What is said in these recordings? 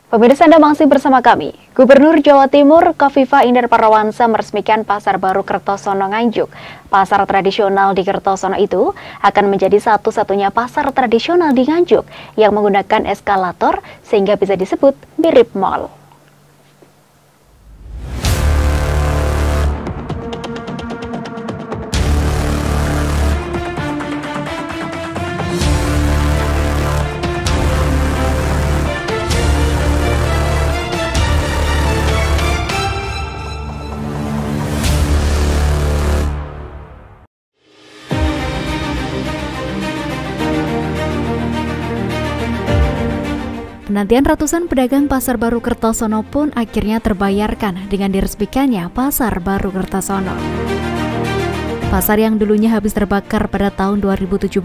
Pemirsa, Anda masih bersama kami. Gubernur Jawa Timur Kofifa Indar Parawansa meresmikan Pasar Baru Kertosono Nganjuk. Pasar tradisional di Kertosono itu akan menjadi satu-satunya pasar tradisional di Nganjuk yang menggunakan eskalator sehingga bisa disebut mirip mall. Penantian ratusan pedagang Pasar Baru Kertosono pun akhirnya terbayarkan dengan diresmikannya Pasar Baru Kertosono. Pasar yang dulunya habis terbakar pada tahun 2017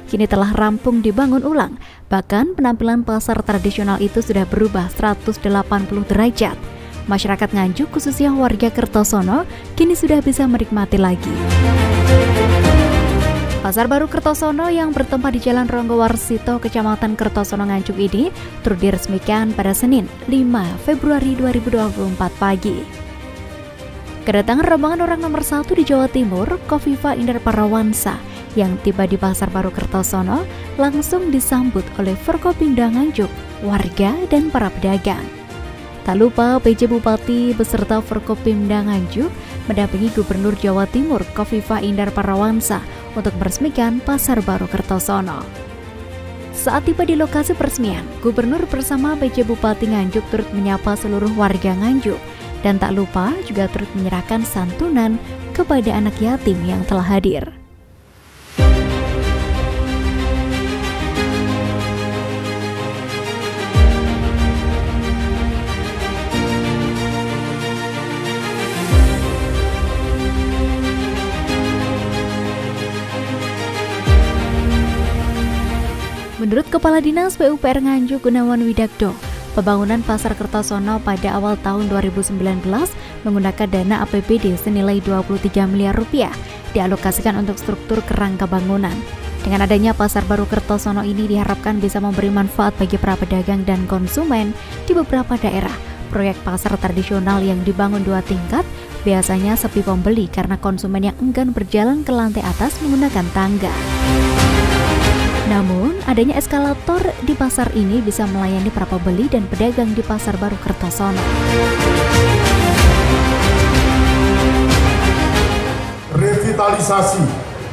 kini telah rampung dibangun ulang. Bahkan penampilan pasar tradisional itu sudah berubah 180 derajat. Masyarakat Nganjuk khususnya warga Kertosono kini sudah bisa menikmati lagi. Pasar Baru Kertosono yang bertempat di Jalan Ronggowarsito, Kecamatan Kertosono Nganjuk ini turut diresmikan pada Senin 5 Februari 2024 pagi. Kedatangan rombongan orang nomor 1 di Jawa Timur, Kofifa Indar Parawansa, yang tiba di Pasar Baru Kertosono langsung disambut oleh Forkopimda Nganjuk, warga dan para pedagang. Tak lupa PJ Bupati beserta Forkopimda Nganjuk mendampingi Gubernur Jawa Timur Kofifa Indar Parawansa untuk meresmikan Pasar Baru Kertosono. Saat tiba di lokasi peresmian, Gubernur bersama PJ Bupati Nganjuk turut menyapa seluruh warga Nganjuk dan tak lupa juga turut menyerahkan santunan kepada anak yatim yang telah hadir. Menurut Kepala Dinas PUPR Nganjuk Gunawan Widakdo, pembangunan Pasar Kertosono pada awal tahun 2019 menggunakan dana APBD senilai 23 miliar rupiah dialokasikan untuk struktur kerangka bangunan. Dengan adanya Pasar Baru Kertosono ini diharapkan bisa memberi manfaat bagi para pedagang dan konsumen di beberapa daerah. Proyek pasar tradisional yang dibangun 2 tingkat biasanya sepi pembeli karena konsumen yang enggan berjalan ke lantai atas menggunakan tangga. Namun, adanya eskalator di pasar ini bisa melayani para pembeli dan pedagang di Pasar Baru Kertosono. Revitalisasi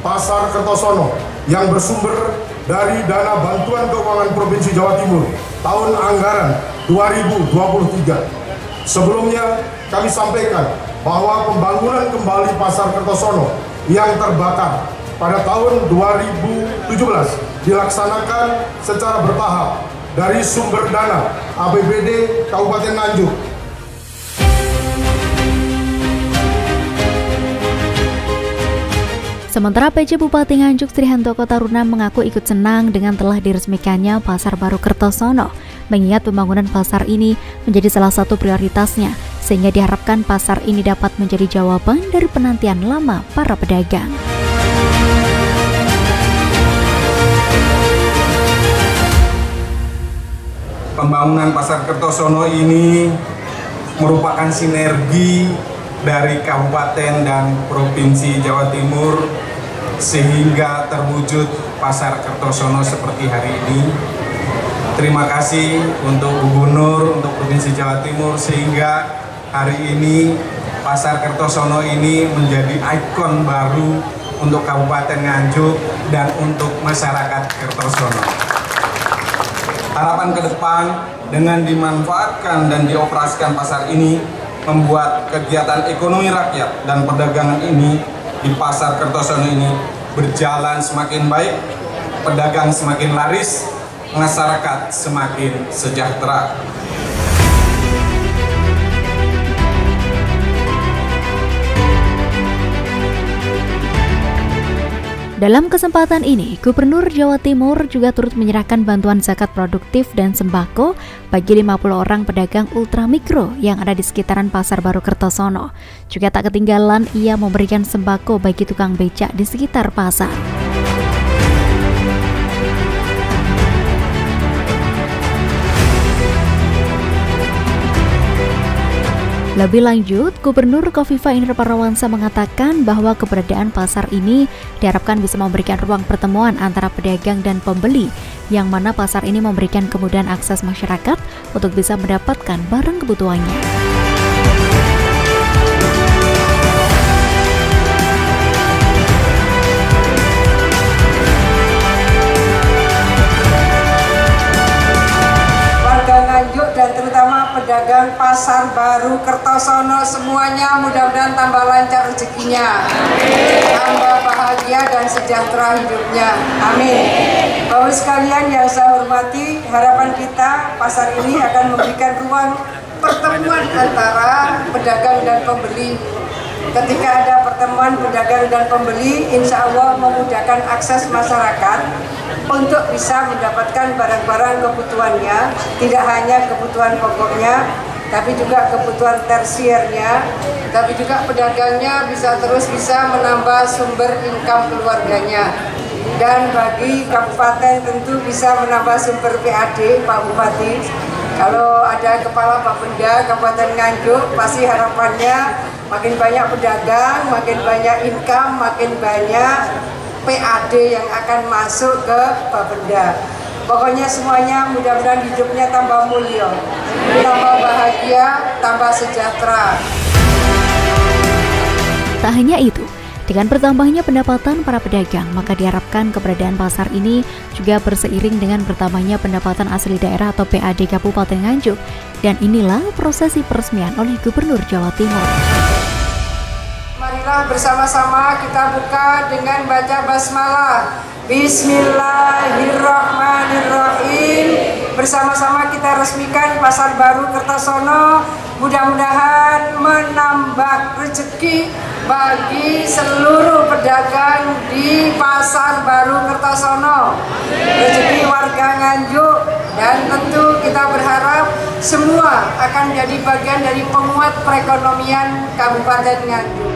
Pasar Kertosono yang bersumber dari dana bantuan keuangan Provinsi Jawa Timur tahun anggaran 2023. Sebelumnya, kami sampaikan bahwa pembangunan kembali Pasar Kertosono yang terbakar pada tahun 2017 dilaksanakan secara bertahap dari sumber dana APBD Kabupaten Nganjuk. Sementara PJ Bupati Nganjuk Sri Hantoko Taruna mengaku ikut senang dengan telah diresmikannya Pasar Baru Kertosono, mengingat pembangunan pasar ini menjadi salah satu prioritasnya, sehingga diharapkan pasar ini dapat menjadi jawaban dari penantian lama para pedagang. Pembangunan Pasar Kertosono ini merupakan sinergi dari Kabupaten dan Provinsi Jawa Timur sehingga terwujud Pasar Kertosono seperti hari ini. Terima kasih untuk Gubernur, untuk Provinsi Jawa Timur sehingga hari ini Pasar Kertosono ini menjadi ikon baru untuk Kabupaten Nganjuk dan untuk masyarakat Kertosono. Harapan ke depan dengan dimanfaatkan dan dioperasikan pasar ini membuat kegiatan ekonomi rakyat dan perdagangan ini di Pasar Kertosono ini berjalan semakin baik, pedagang semakin laris, masyarakat semakin sejahtera. Dalam kesempatan ini, Gubernur Jawa Timur juga turut menyerahkan bantuan zakat produktif dan sembako bagi 50 orang pedagang ultramikro yang ada di sekitaran Pasar Baru Kertosono. Juga tak ketinggalan ia memberikan sembako bagi tukang becak di sekitar pasar. Lebih lanjut, Gubernur Kofifa Indar Parawansa mengatakan bahwa keberadaan pasar ini diharapkan bisa memberikan ruang pertemuan antara pedagang dan pembeli, yang mana pasar ini memberikan kemudahan akses masyarakat untuk bisa mendapatkan barang kebutuhannya. Nganjuk dan terutama pedagang Pasar Baru Kertosono semuanya mudah-mudahan tambah lancar rezekinya, tambah bahagia dan sejahtera hidupnya. Amin. Bapak sekalian yang saya hormati, harapan kita pasar ini akan memberikan ruang pertemuan antara pedagang dan pembeli. Ketika ada pertemuan pedagang dan pembeli, insya Allah memudahkan akses masyarakat untuk bisa mendapatkan barang-barang kebutuhannya, tidak hanya kebutuhan pokoknya, tapi juga kebutuhan tersiernya, tapi juga pedagangnya bisa menambah sumber income keluarganya. Dan bagi kabupaten tentu bisa menambah sumber PAD, Pak Bupati. Kalau ada kepala Bapenda Kabupaten Nganjuk, pasti harapannya makin banyak pedagang, makin banyak income, makin banyak PAD yang akan masuk ke Bapenda. Pokoknya semuanya mudah-mudahan hidupnya tambah mulia, tambah bahagia, tambah sejahtera. Tak hanya itu, dengan bertambahnya pendapatan para pedagang, maka diharapkan keberadaan pasar ini juga berseiring dengan bertambahnya pendapatan asli daerah atau PAD Kabupaten Nganjuk. Dan inilah prosesi peresmian oleh Gubernur Jawa Timur. Marilah bersama-sama kita buka dengan baca basmalah. Bismillahirrahmanirrahim. Bersama-sama kita resmikan Pasar Baru Kertosono. Mudah-mudahan menambah rezeki bagi seluruh pedagang di Pasar Baru Kertosono, rezeki warga Nganjuk, dan tentu kita berharap semua akan jadi bagian dari penguat perekonomian Kabupaten Nganjuk.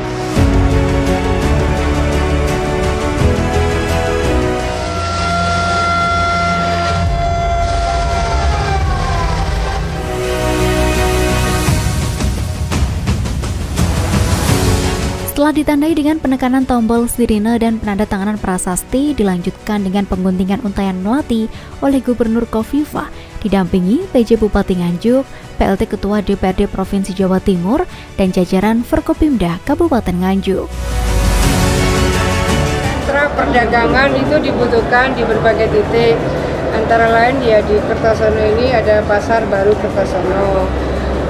Setelah ditandai dengan penekanan tombol sirine dan penandatanganan prasasti, dilanjutkan dengan pengguntingan untayan melati oleh Gubernur Kofifa, didampingi PJ Bupati Nganjuk, PLT Ketua DPRD Provinsi Jawa Timur, dan jajaran Forkopimda Kabupaten Nganjuk. Sentra perdagangan itu dibutuhkan di berbagai titik, antara lain ya di Kertosono ini ada Pasar Baru Kertosono.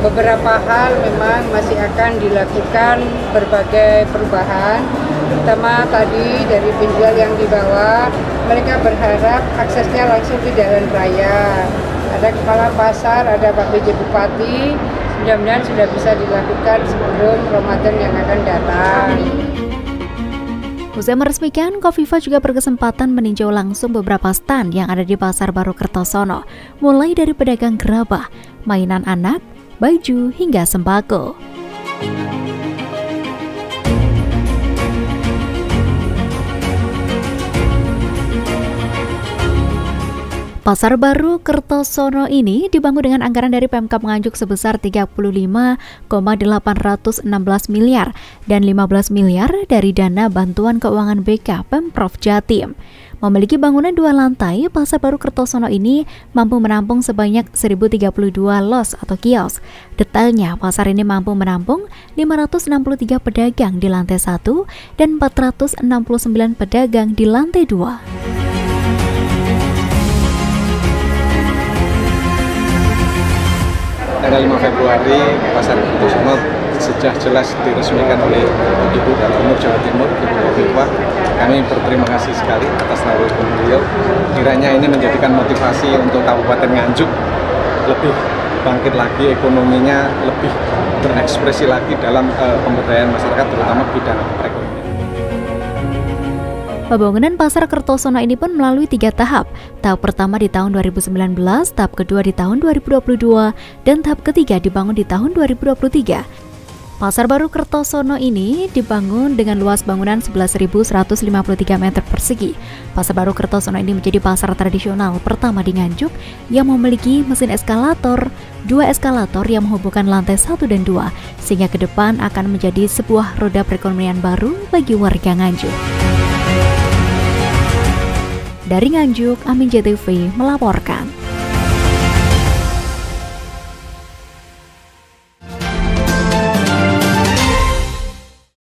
Beberapa hal memang masih akan dilakukan berbagai perubahan, terutama tadi dari penjual yang di bawah, mereka berharap aksesnya langsung ke jalan raya. Ada kepala pasar, ada Pak PJ Bupati, mudah-mudahan sudah bisa dilakukan sebelum Ramadan yang akan datang. Usai meresmikan, Kofifa juga berkesempatan meninjau langsung beberapa stand yang ada di Pasar Baru Kertosono, mulai dari pedagang gerabah, mainan anak, baju, hingga sembako. Pasar Baru Kertosono ini dibangun dengan anggaran dari Pemkab Nganjuk sebesar 35,816 miliar dan 15 miliar dari dana bantuan keuangan BK Pemprov Jatim. Memiliki bangunan 2 lantai, Pasar Baru Kertosono ini mampu menampung sebanyak 1032 los atau kios. Detailnya, pasar ini mampu menampung 563 pedagang di lantai 1 dan 469 pedagang di lantai 2. Tanggal 5 Februari, Pasar Kertosono sudah jelas diresmikan oleh Ibu Gubernur Jawa Timur, Ibu Kofifa. Kami berterima kasih sekali atas naungan beliau. Kiranya ini menjadikan motivasi untuk Kabupaten Nganjuk lebih bangkit lagi, ekonominya lebih berekspresi lagi dalam pemberdayaan masyarakat, terutama bidang perekonomian. Pembangunan Pasar Kertosono ini pun melalui 3 tahap. Tahap pertama di tahun 2019, tahap kedua di tahun 2022, dan tahap ketiga dibangun di tahun 2023. Pasar Baru Kertosono ini dibangun dengan luas bangunan 11.153 meter persegi. Pasar Baru Kertosono ini menjadi pasar tradisional pertama di Nganjuk yang memiliki mesin eskalator, 2 eskalator yang menghubungkan lantai 1 dan 2, sehingga ke depan akan menjadi sebuah roda perekonomian baru bagi warga Nganjuk. Dari Nganjuk, Amin JTV melaporkan.